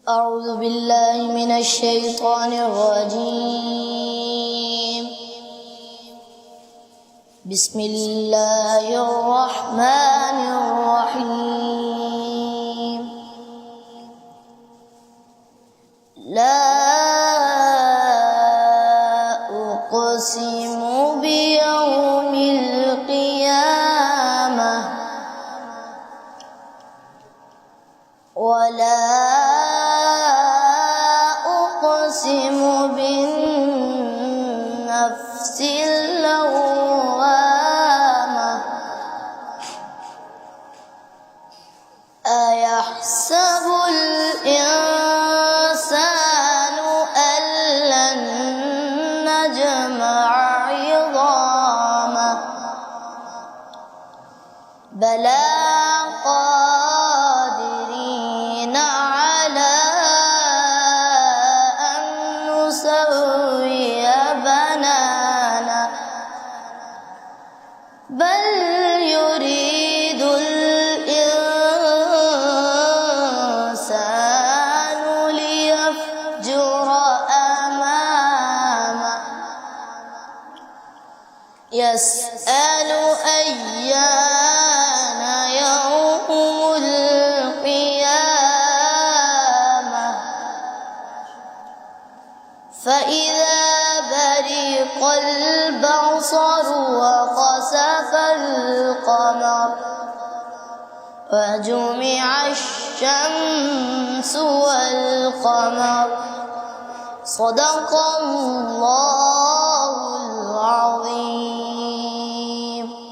أعوذ بالله من الشيطان الرجيم. بسم الله الرحمن الرحيم. لا أقسم بيوم القيامة ولا أقسم بالنفس اللوامة أيحسب الإنسان أن لن نجمع عظامه بلى قادرين على أن نسوي بنانه بل يريد الإنسان ليفجر أمامه يسأل أيان يوم القيامة فإذا برق البصر وخسف القمر وجمع الشمس والقمر صدق الله